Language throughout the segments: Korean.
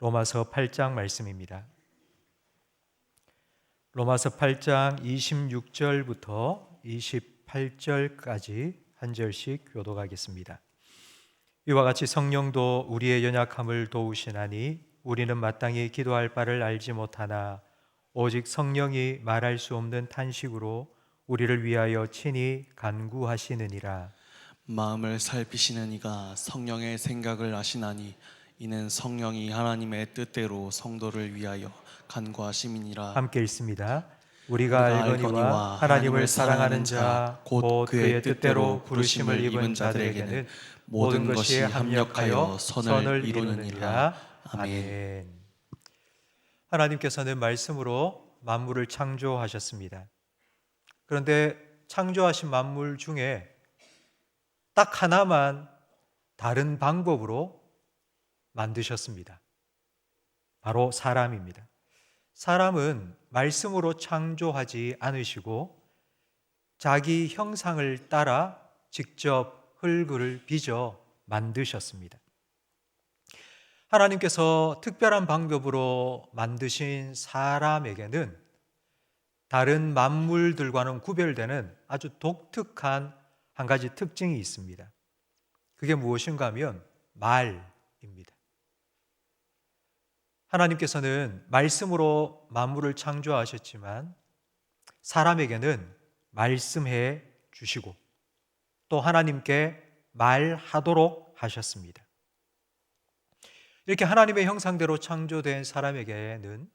로마서 8장 말씀입니다. 로마서 8장 26절부터 28절까지 한 절씩 교독하겠습니다. 이와 같이 성령도 우리의 연약함을 도우시나니 우리는 마땅히 기도할 바를 알지 못하나 오직 성령이 말할 수 없는 탄식으로 우리를 위하여 친히 간구하시느니라. 마음을 살피시는 이가 성령의 생각을 아시나니 이는 성령이 하나님의 뜻대로 성도를 위하여 간구하심이니라. 함께 읽습니다. 우리가 알거니와 하나님을 사랑하는 자 곧 그의 뜻대로 부르심을 입은 자들에게는 모든 것이 합력하여 선을 이루느니라. 아멘. 하나님께서는 말씀으로 만물을 창조하셨습니다. 그런데 창조하신 만물 중에 딱 하나만 다른 방법으로 만드셨습니다. 바로 사람입니다. 사람은 말씀으로 창조하지 않으시고 자기 형상을 따라 직접 흙을 빚어 만드셨습니다. 하나님께서 특별한 방법으로 만드신 사람에게는 다른 만물들과는 구별되는 아주 독특한 한 가지 특징이 있습니다. 그게 무엇인가 하면 말입니다. 하나님께서는 말씀으로 만물을 창조하셨지만 사람에게는 말씀해 주시고 또 하나님께 말하도록 하셨습니다. 이렇게 하나님의 형상대로 창조된 사람에게는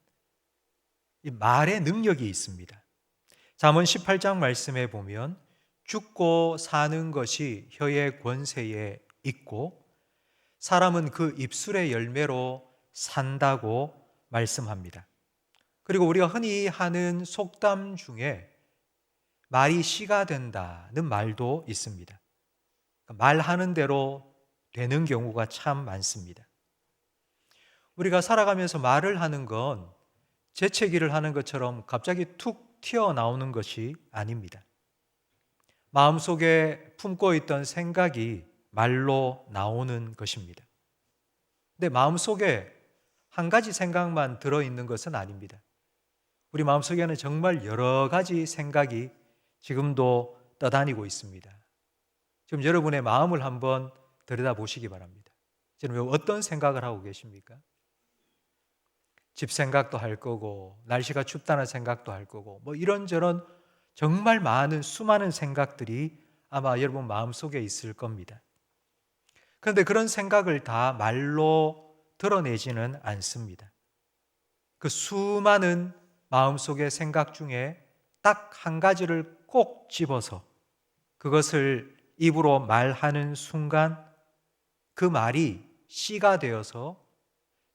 이 말의 능력이 있습니다. 잠언 18장 말씀에 보면 죽고 사는 것이 혀의 권세에 있고 사람은 그 입술의 열매로 산다고 말씀합니다. 그리고 우리가 흔히 하는 속담 중에 말이 씨가 된다는 말도 있습니다. 말하는 대로 되는 경우가 참 많습니다. 우리가 살아가면서 말을 하는 건 재채기를 하는 것처럼 갑자기 툭 튀어나오는 것이 아닙니다. 마음속에 품고 있던 생각이 말로 나오는 것입니다. 근데 마음속에 한 가지 생각만 들어있는 것은 아닙니다. 우리 마음속에는 정말 여러 가지 생각이 지금도 떠다니고 있습니다. 지금 여러분의 마음을 한번 들여다보시기 바랍니다. 지금 어떤 생각을 하고 계십니까? 집 생각도 할 거고 날씨가 춥다는 생각도 할 거고 뭐 이런저런 정말 많은 수많은 생각들이 아마 여러분 마음속에 있을 겁니다. 그런데 그런 생각을 다 말로 드러내지는 않습니다. 그 수많은 마음속의 생각 중에 딱 한 가지를 꼭 집어서 그것을 입으로 말하는 순간 그 말이 씨가 되어서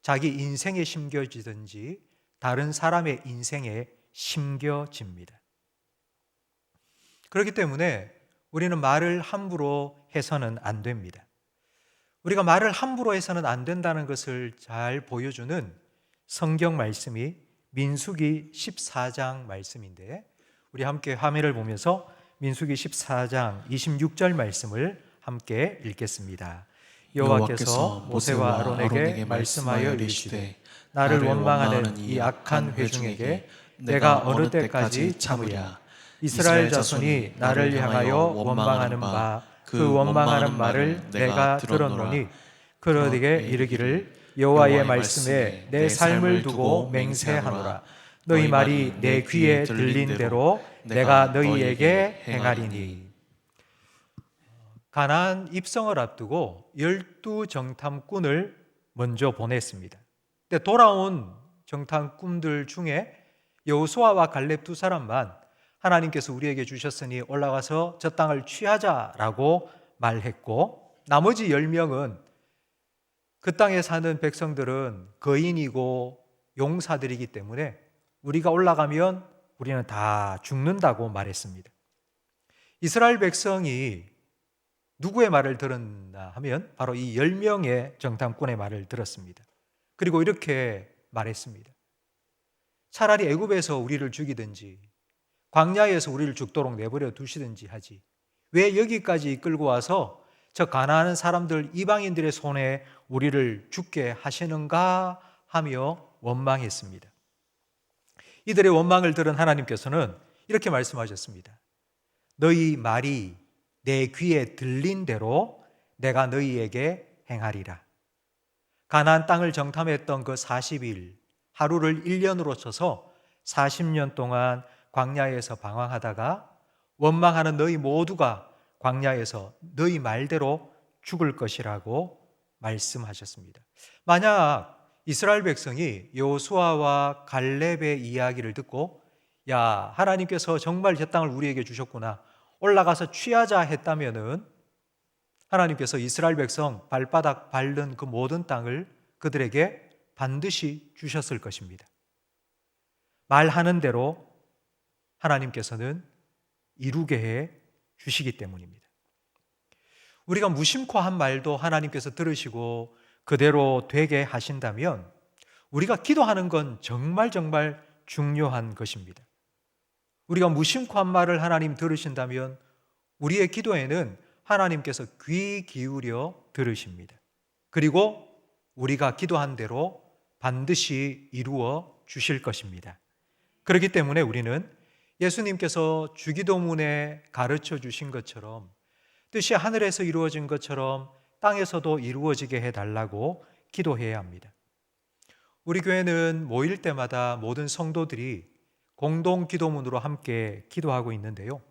자기 인생에 심겨지든지 다른 사람의 인생에 심겨집니다. 그렇기 때문에 우리는 말을 함부로 해서는 안 됩니다. 우리가 말을 함부로 해서는 안 된다는 것을 잘 보여주는 성경 말씀이 민수기 14장 말씀인데 우리 함께 화면을 보면서 민수기 14장 26절 말씀을 함께 읽겠습니다. 여호와께서 모세와 아론에게 말씀하여 이르시되 나를 원망하는 이 악한 회중에게 내가 어느 때까지 참으랴. 이스라엘 자손이 나를 향하여 원망하는 바 그 원망하는 말을 내가 들었노니 그러되게 이르기를 여호와의 말씀에 내 삶을 두고 맹세하노라. 너희 말이 내 귀에 들린 대로 내가 너희에게 행하리니. 가나안 입성을 앞두고 12정탐꾼을 먼저 보냈습니다. 근데 돌아온 정탐꾼들 중에 여호수아와 갈렙 두 사람만 하나님께서 우리에게 주셨으니 올라가서 저 땅을 취하자라고 말했고 나머지 10명은 그 땅에 사는 백성들은 거인이고 용사들이기 때문에 우리가 올라가면 우리는 다 죽는다고 말했습니다. 이스라엘 백성이 누구의 말을 들었나 하면 바로 이 10명의 정탐꾼의 말을 들었습니다. 그리고 이렇게 말했습니다. 차라리 애굽에서 우리를 죽이든지 광야에서 우리를 죽도록 내버려 두시든지 하지 왜 여기까지 이끌고 와서 저 가난한 사람들 이방인들의 손에 우리를 죽게 하시는가 하며 원망했습니다. 이들의 원망을 들은 하나님께서는 이렇게 말씀하셨습니다. 너희 말이 내 귀에 들린 대로 내가 너희에게 행하리라. 가나안 땅을 정탐했던 그 40일, 하루를 1년으로 쳐서 40년 동안 광야에서 방황하다가 원망하는 너희 모두가 광야에서 너희 말대로 죽을 것이라고 말씀하셨습니다. 만약 이스라엘 백성이 여호수아와 갈렙의 이야기를 듣고 야, 하나님께서 정말 저 땅을 우리에게 주셨구나, 올라가서 취하자 했다면은 하나님께서 이스라엘 백성 발바닥 밟는 그 모든 땅을 그들에게 반드시 주셨을 것입니다. 말하는 대로 하나님께서는 이루게 해 주시기 때문입니다. 우리가 무심코 한 말도 하나님께서 들으시고 그대로 되게 하신다면 우리가 기도하는 건 정말 중요한 것입니다. 우리가 무심코 한 말을 하나님 들으신다면 우리의 기도에는 하나님께서 귀 기울여 들으십니다. 그리고 우리가 기도한 대로 반드시 이루어 주실 것입니다. 그렇기 때문에 우리는 예수님께서 주기도문에 가르쳐 주신 것처럼 뜻이 하늘에서 이루어진 것처럼 땅에서도 이루어지게 해달라고 기도해야 합니다. 우리 교회는 모일 때마다 모든 성도들이 공동 기도문으로 함께 기도하고 있는데요.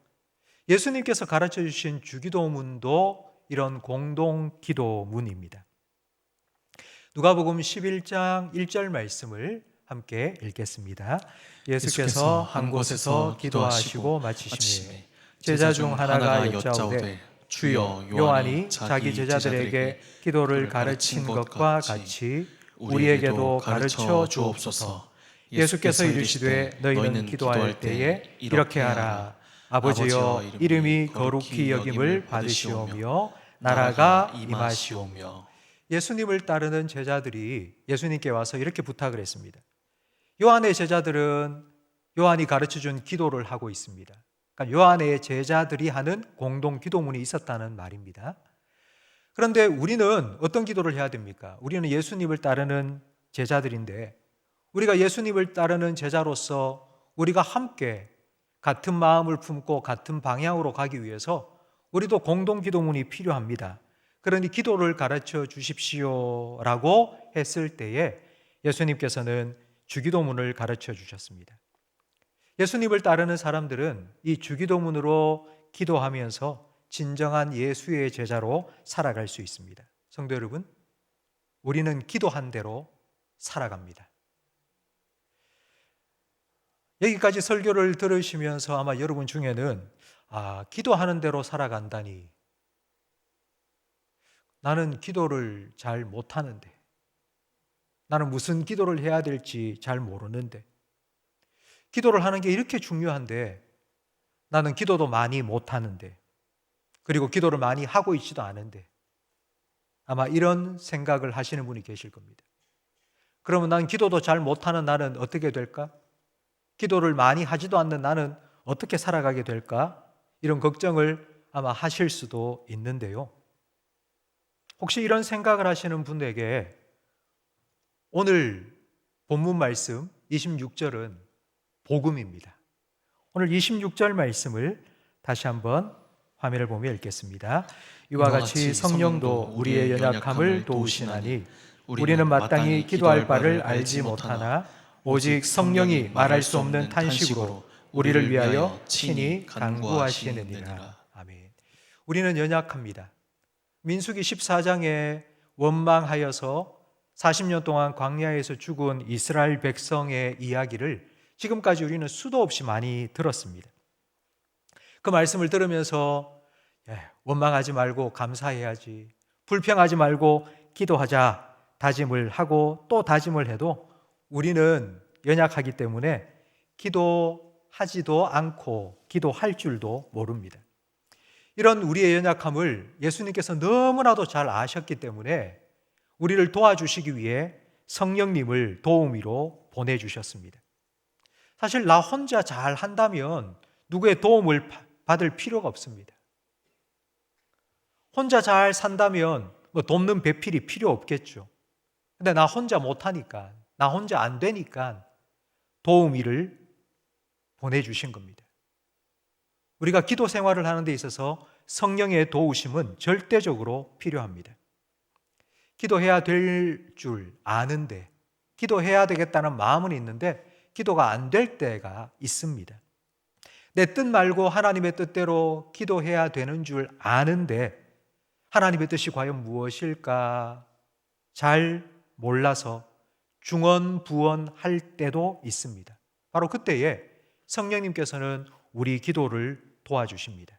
예수님께서 가르쳐 주신 주기도문도 이런 공동 기도문입니다. 누가복음 11장 1절 말씀을 함께 읽겠습니다. 예수께서 한 곳에서 기도하시고 마치시매 제자 중 하나가 여짜오되 주여, 요한이 자기 제자들에게 기도를 가르친 것과 같이 우리에게도 가르쳐 주옵소서. 예수께서 이르시되 너희는 기도할 때에 이렇게 하라. 아버지여, 이름이 거룩히 여김을 받으시오며 나라가 임하시오며. 예수님을 따르는 제자들이 예수님께 와서 이렇게 부탁을 했습니다. 요한의 제자들은 요한이 가르쳐준 기도를 하고 있습니다. 그러니까 요한의 제자들이 하는 공동 기도문이 있었다는 말입니다. 그런데 우리는 어떤 기도를 해야 됩니까? 우리는 예수님을 따르는 제자들인데 우리가 예수님을 따르는 제자로서 우리가 함께 같은 마음을 품고 같은 방향으로 가기 위해서 우리도 공동 기도문이 필요합니다. 그러니 기도를 가르쳐 주십시오라고 했을 때에 예수님께서는 주기도문을 가르쳐 주셨습니다. 예수님을 따르는 사람들은 이 주기도문으로 기도하면서 진정한 예수의 제자로 살아갈 수 있습니다. 성도 여러분, 우리는 기도한 대로 살아갑니다. 여기까지 설교를 들으시면서 아마 여러분 중에는 기도하는 대로 살아간다니, 나는 기도를 잘 못하는데, 나는 무슨 기도를 해야 될지 잘 모르는데, 기도를 하는 게 이렇게 중요한데 나는 기도도 많이 못하는데, 그리고 기도를 많이 하고 있지도 않은데, 아마 이런 생각을 하시는 분이 계실 겁니다. 그러면 난 기도도 잘 못하는 나는 어떻게 될까? 기도를 많이 하지도 않는 나는 어떻게 살아가게 될까? 이런 걱정을 아마 하실 수도 있는데요. 혹시 이런 생각을 하시는 분에게 오늘 본문 말씀 26절은 복음입니다. 오늘 26절 말씀을 다시 한번 화면을 보며 읽겠습니다. 이와 같이 성령도 우리의 연약함을 도우시나니 우리는 마땅히 기도할 바를 알지 못하나 오직 성령이 말할 수 없는 탄식으로 우리를 위하여 친히 간구하시느니라. 아멘. 우리는 연약합니다. 민수기 14장에 원망하여서 40년 동안 광야에서 죽은 이스라엘 백성의 이야기를 지금까지 우리는 수도 없이 많이 들었습니다. 그 말씀을 들으면서 원망하지 말고 감사해야지, 불평하지 말고 기도하자 다짐을 하고 또 다짐을 해도 우리는 연약하기 때문에 기도하지도 않고 기도할 줄도 모릅니다. 이런 우리의 연약함을 예수님께서 너무나도 잘 아셨기 때문에 우리를 도와주시기 위해 성령님을 도우미로 보내주셨습니다. 사실 나 혼자 잘 한다면 누구의 도움을 받을 필요가 없습니다. 혼자 잘 산다면 돕는 배필이 필요 없겠죠. 근데 나 혼자 못하니까, 나 혼자 안 되니까 도우미를 보내주신 겁니다. 우리가 기도 생활을 하는 데 있어서 성령의 도우심은 절대적으로 필요합니다. 기도해야 될 줄 아는데, 기도해야 되겠다는 마음은 있는데 기도가 안 될 때가 있습니다. 내 뜻 말고 하나님의 뜻대로 기도해야 되는 줄 아는데 하나님의 뜻이 과연 무엇일까 잘 몰라서 중언부언할 때도 있습니다. 바로 그때에 성령님께서는 우리 기도를 도와주십니다.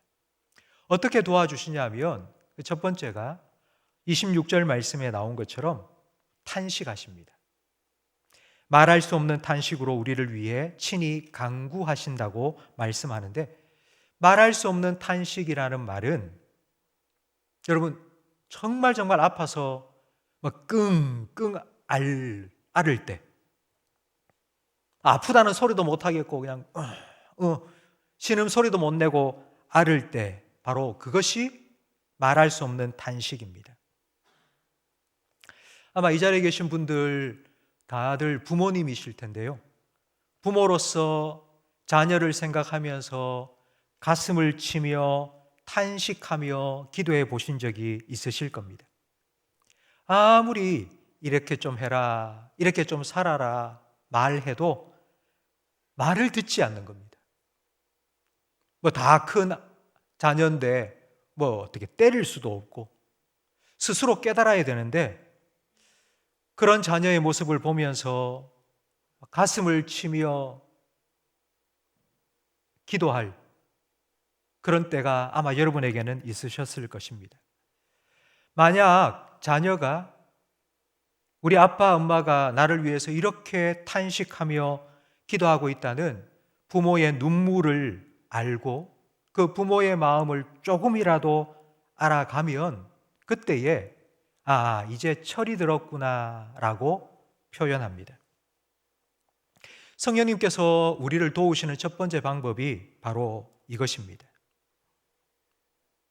어떻게 도와주시냐면 첫 번째가 26절 말씀에 나온 것처럼 탄식하십니다. 말할 수 없는 탄식으로 우리를 위해 친히 간구하신다고 말씀하는데, 말할 수 없는 탄식이라는 말은 여러분 정말 아파서 막 끙끙 앓을 때, 아프다는 소리도 못 하겠고 그냥 신음 소리도 못 내고 앓을 때, 바로 그것이 말할 수 없는 탄식입니다. 아마 이 자리에 계신 분들 다들 부모님이실 텐데요. 부모로서 자녀를 생각하면서 가슴을 치며 탄식하며 기도해 보신 적이 있으실 겁니다. 아무리 이렇게 좀 해라, 이렇게 좀 살아라 말해도 말을 듣지 않는 겁니다. 뭐 다 큰 자녀인데 뭐 어떻게 때릴 수도 없고 스스로 깨달아야 되는데, 그런 자녀의 모습을 보면서 가슴을 치며 기도할 그런 때가 아마 여러분에게는 있으셨을 것입니다. 만약 자녀가 우리 아빠, 엄마가 나를 위해서 이렇게 탄식하며 기도하고 있다는 부모의 눈물을 알고 그 부모의 마음을 조금이라도 알아가면 그때에 이제 철이 들었구나 라고 표현합니다. 성령님께서 우리를 도우시는 첫 번째 방법이 바로 이것입니다.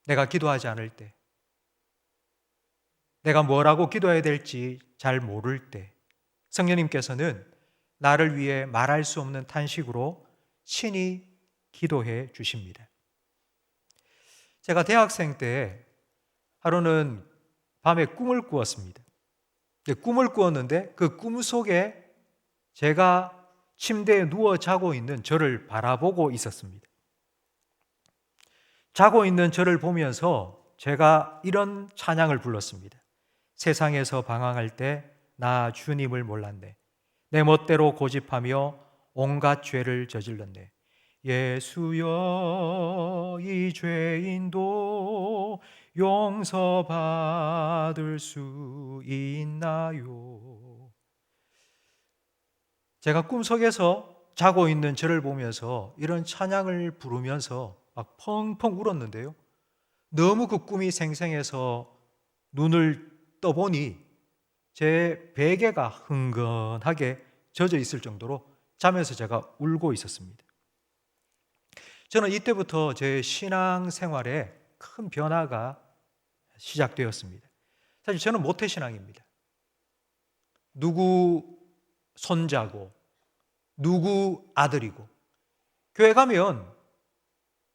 내가 기도하지 않을 때, 내가 뭐라고 기도해야 될지 잘 모를 때 성령님께서는 나를 위해 말할 수 없는 탄식으로 친히 기도해 주십니다. 제가 대학생 때 하루는 밤에 꿈을 꾸었습니다. 꿈을 꾸었는데 그 꿈 속에 제가 침대에 누워 자고 있는 저를 바라보고 있었습니다. 자고 있는 저를 보면서 제가 이런 찬양을 불렀습니다. 세상에서 방황할 때 나 주님을 몰랐네. 내 멋대로 고집하며 온갖 죄를 저질렀네. 예수여, 이 죄인도 용서받을 수 있나요? 제가 꿈속에서 자고 있는 저를 보면서 이런 찬양을 부르면서 막 펑펑 울었는데요. 너무 그 꿈이 생생해서 눈을 떠보니 제 베개가 흥건하게 젖어 있을 정도로 잠에서 제가 울고 있었습니다. 저는 이때부터 제 신앙 생활에 큰 변화가 시작되었습니다. 사실 저는 모태신앙입니다. 누구 손자고 누구 아들이고, 교회 가면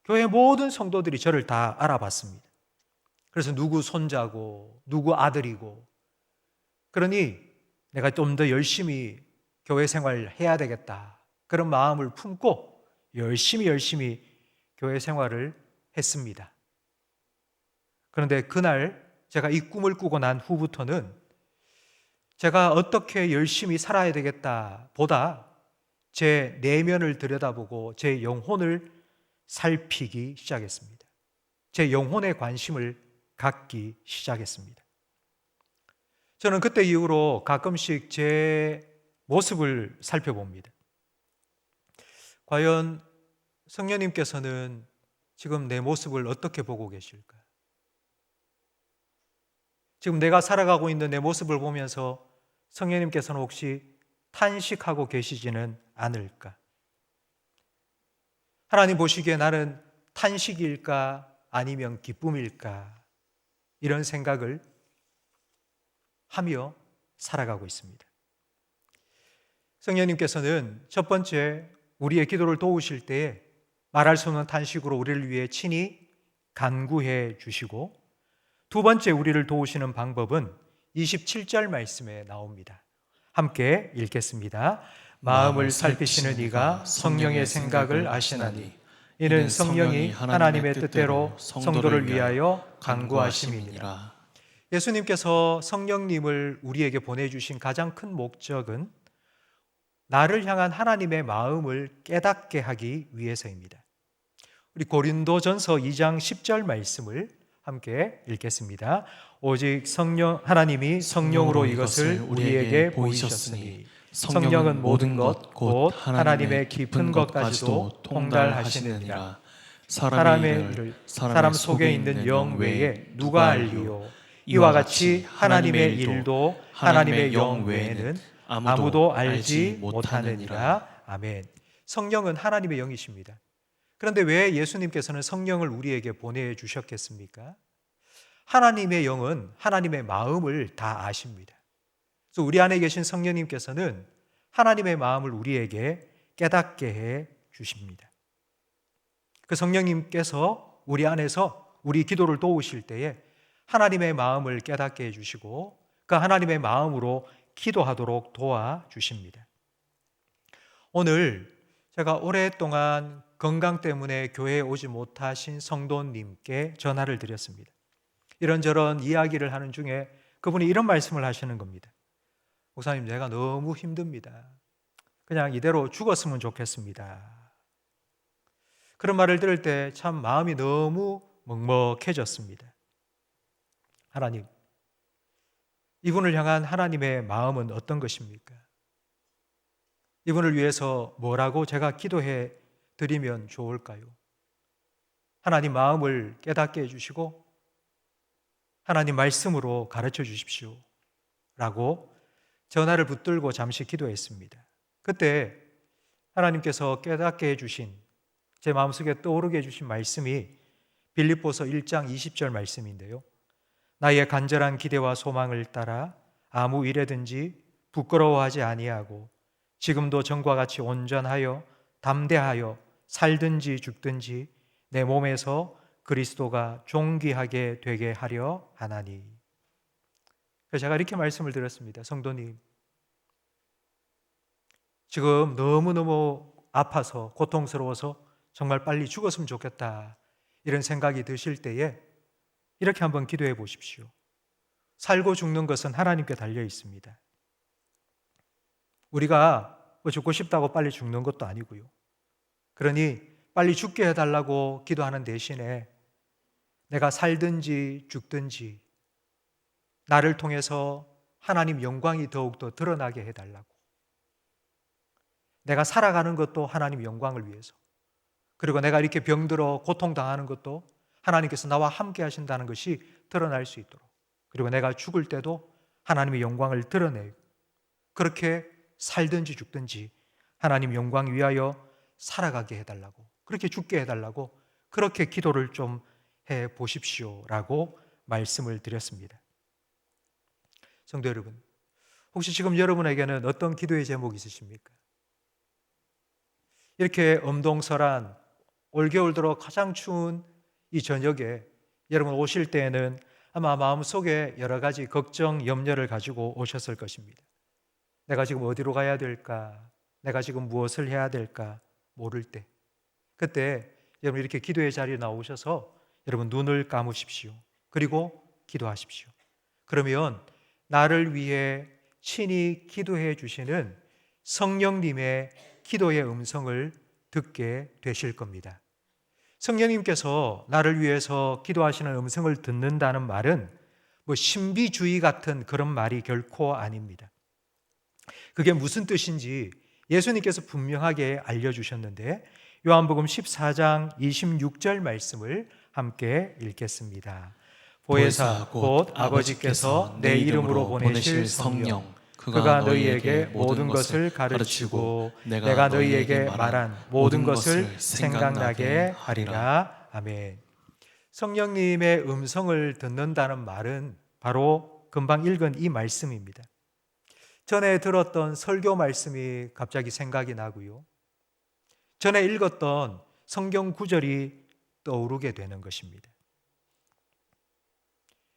교회 모든 성도들이 저를 다 알아봤습니다. 그래서 누구 손자고 누구 아들이고, 그러니 내가 좀 더 열심히 교회 생활을 해야 되겠다, 그런 마음을 품고 열심히 교회 생활을 했습니다. 그런데 그날 제가 이 꿈을 꾸고 난 후부터는 제가 어떻게 열심히 살아야 되겠다 보다 제 내면을 들여다보고 제 영혼을 살피기 시작했습니다. 제 영혼에 관심을 갖기 시작했습니다. 저는 그때 이후로 가끔씩 제 모습을 살펴봅니다. 과연 성령님께서는 지금 내 모습을 어떻게 보고 계실까? 지금 내가 살아가고 있는 내 모습을 보면서 성령님께서는 혹시 탄식하고 계시지는 않을까? 하나님 보시기에 나는 탄식일까 아니면 기쁨일까? 이런 생각을 하며 살아가고 있습니다. 성령님께서는 첫 번째 우리의 기도를 도우실 때에 말할 수 없는 탄식으로 우리를 위해 친히 간구해 주시고, 두 번째 우리를 도우시는 방법은 27절 말씀에 나옵니다. 함께 읽겠습니다. 마음을 살피시는 이가 성령의 생각을 아시나니 이는 성령이 하나님의 뜻대로 성도를 위하여 간구하심이니라. 예수님께서 성령님을 우리에게 보내주신 가장 큰 목적은 나를 향한 하나님의 마음을 깨닫게 하기 위해서입니다. 우리 고린도전서 2장 10절 말씀을 함께 읽겠습니다. 오직 하나님이 성령으로 이것을 우리에게 보이셨으니 성령은 모든 것 곧 하나님의 깊은 것까지도 통달하시느니라. 사람 속에 있는 영 외에 누가 알리요? 이와 같이 하나님의 일도 하나님의 영 외에는 아무도 알지 못하느니라. 아멘. 성령은 하나님의 영이십니다. 그런데 왜 예수님께서는 성령을 우리에게 보내주셨겠습니까? 하나님의 영은 하나님의 마음을 다 아십니다. 그래서 우리 안에 계신 성령님께서는 하나님의 마음을 우리에게 깨닫게 해 주십니다. 그 성령님께서 우리 안에서 우리 기도를 도우실 때에 하나님의 마음을 깨닫게 해 주시고 그 하나님의 마음으로 기도하도록 도와주십니다. 오늘 제가 오랫동안 건강 때문에 교회에 오지 못하신 성도님께 전화를 드렸습니다. 이런저런 이야기를 하는 중에 그분이 이런 말씀을 하시는 겁니다. 목사님, 내가 너무 힘듭니다. 그냥 이대로 죽었으면 좋겠습니다. 그런 말을 들을 때 참 마음이 너무 먹먹해졌습니다. 하나님, 이분을 향한 하나님의 마음은 어떤 것입니까? 이분을 위해서 뭐라고 제가 기도해 드리면 좋을까요? 하나님 마음을 깨닫게 해주시고 하나님 말씀으로 가르쳐 주십시오 라고 전화를 붙들고 잠시 기도했습니다. 그때 하나님께서 깨닫게 해주신, 제 마음속에 떠오르게 해주신 말씀이 빌립보서 1장 20절 말씀인데요. 나의 간절한 기대와 소망을 따라 아무 일에든지 부끄러워하지 아니하고 지금도 전과 같이 온전하여 담대하여 살든지 죽든지 내 몸에서 그리스도가 존귀하게 되게 하려 하나니. 그래서 제가 이렇게 말씀을 드렸습니다. 성도님, 지금 너무너무 아파서 고통스러워서 정말 빨리 죽었으면 좋겠다 이런 생각이 드실 때에 이렇게 한번 기도해 보십시오. 살고 죽는 것은 하나님께 달려 있습니다. 우리가 죽고 싶다고 빨리 죽는 것도 아니고요. 그러니 빨리 죽게 해달라고 기도하는 대신에 내가 살든지 죽든지 나를 통해서 하나님 영광이 더욱더 드러나게 해달라고, 내가 살아가는 것도 하나님 영광을 위해서, 그리고 내가 이렇게 병들어 고통당하는 것도 하나님께서 나와 함께 하신다는 것이 드러날 수 있도록, 그리고 내가 죽을 때도 하나님의 영광을 드러내고 그렇게 살든지 죽든지 하나님 영광 위하여 살아가게 해달라고, 그렇게 죽게 해달라고 그렇게 기도를 좀 해보십시오 라고 말씀을 드렸습니다. 성도 여러분, 혹시 지금 여러분에게는 어떤 기도의 제목이 있으십니까? 이렇게 엄동설한 올겨울 들어 가장 추운 이 저녁에 여러분 오실 때에는 아마 마음속에 여러 가지 걱정, 염려를 가지고 오셨을 것입니다. 내가 지금 어디로 가야 될까? 내가 지금 무엇을 해야 될까? 모를 때, 그때 여러분 이렇게 기도의 자리에 나오셔서 여러분 눈을 감으십시오. 그리고 기도하십시오. 그러면 나를 위해 친히 기도해 주시는 성령님의 기도의 음성을 듣게 되실 겁니다. 성령님께서 나를 위해서 기도하시는 음성을 듣는다는 말은 신비주의 같은 그런 말이 결코 아닙니다. 그게 무슨 뜻인지 예수님께서 분명하게 알려주셨는데 요한복음 14장 26절 말씀을 함께 읽겠습니다. 보혜사 곧 아버지께서 내 이름으로 보내실 성령, 그가 너희에게 모든 것을 가르치고 내가 너희에게 말한 모든 것을 생각나게 하리라. 아멘. 성령님의 음성을 듣는다는 말은 바로 금방 읽은 이 말씀입니다. 전에 들었던 설교 말씀이 갑자기 생각이 나고요. 전에 읽었던 성경 구절이 떠오르게 되는 것입니다.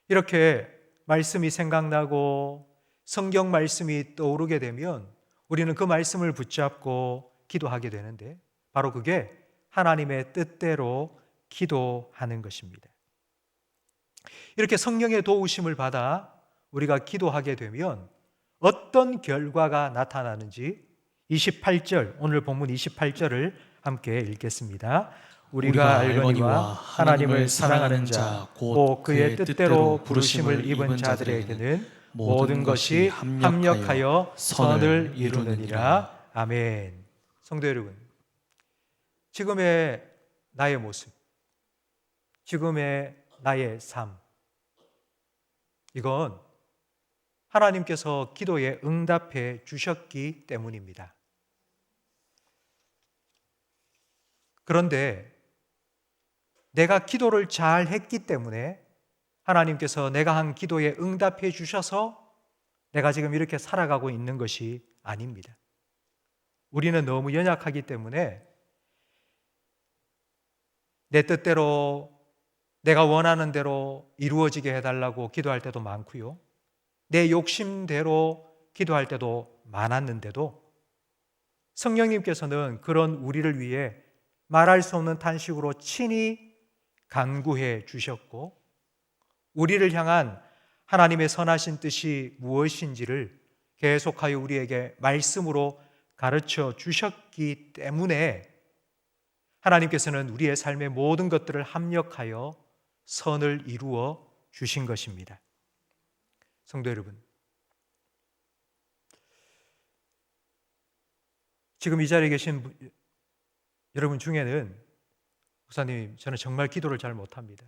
이렇게 말씀이 생각나고 성경 말씀이 떠오르게 되면 우리는 그 말씀을 붙잡고 기도하게 되는데, 바로 그게 하나님의 뜻대로 기도하는 것입니다. 이렇게 성령의 도우심을 받아 우리가 기도하게 되면 어떤 결과가 나타나는지 28절, 오늘 본문 28절을 함께 읽겠습니다. 우리가 알거니와 하나님을 사랑하는 자, 곧 그의 뜻대로 부르심을 입은 자들에게는 모든 것이 합력하여 선을 이루느니라. 아멘. 성도 여러분, 지금의 나의 모습, 지금의 나의 삶, 이건 하나님께서 기도에 응답해 주셨기 때문입니다. 그런데 내가 기도를 잘 했기 때문에 하나님께서 내가 한 기도에 응답해 주셔서 내가 지금 이렇게 살아가고 있는 것이 아닙니다. 우리는 너무 연약하기 때문에 내 뜻대로 내가 원하는 대로 이루어지게 해달라고 기도할 때도 많고요. 내 욕심대로 기도할 때도 많았는데도 성령님께서는 그런 우리를 위해 말할 수 없는 탄식으로 친히 간구해 주셨고, 우리를 향한 하나님의 선하신 뜻이 무엇인지를 계속하여 우리에게 말씀으로 가르쳐 주셨기 때문에 하나님께서는 우리의 삶의 모든 것들을 합력하여 선을 이루어 주신 것입니다. 성도 여러분, 지금 이 자리에 계신 여러분 중에는 목사님, 저는 정말 기도를 잘 못합니다.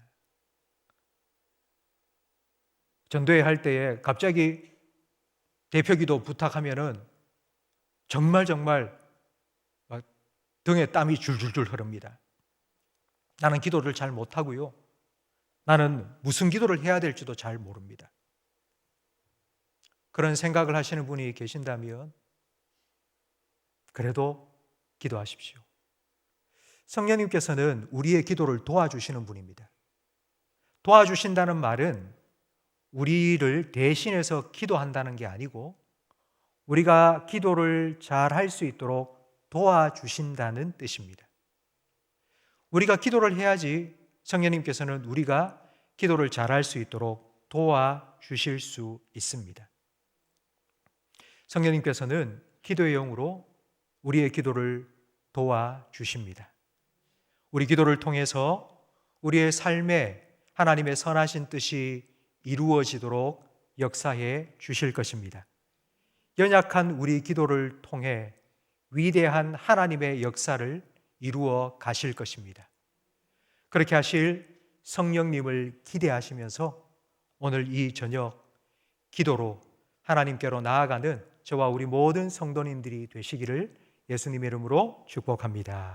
전도회 할 때에 갑자기 대표기도 부탁하면은 정말 막 등에 땀이 줄줄줄 흐릅니다. 나는 기도를 잘 못하고요. 나는 무슨 기도를 해야 될지도 잘 모릅니다. 그런 생각을 하시는 분이 계신다면 그래도 기도하십시오. 성령님께서는 우리의 기도를 도와주시는 분입니다. 도와주신다는 말은 우리를 대신해서 기도한다는 게 아니고 우리가 기도를 잘 할 수 있도록 도와주신다는 뜻입니다. 우리가 기도를 해야지 성령님께서는 우리가 기도를 잘 할 수 있도록 도와주실 수 있습니다. 성령님께서는 기도의 영으로 우리의 기도를 도와주십니다. 우리 기도를 통해서 우리의 삶에 하나님의 선하신 뜻이 이루어지도록 역사해 주실 것입니다. 연약한 우리 기도를 통해 위대한 하나님의 역사를 이루어 가실 것입니다. 그렇게 하실 성령님을 기대하시면서 오늘 이 저녁 기도로 하나님께로 나아가는 저와 우리 모든 성도님들이 되시기를 예수님의 이름으로 축복합니다.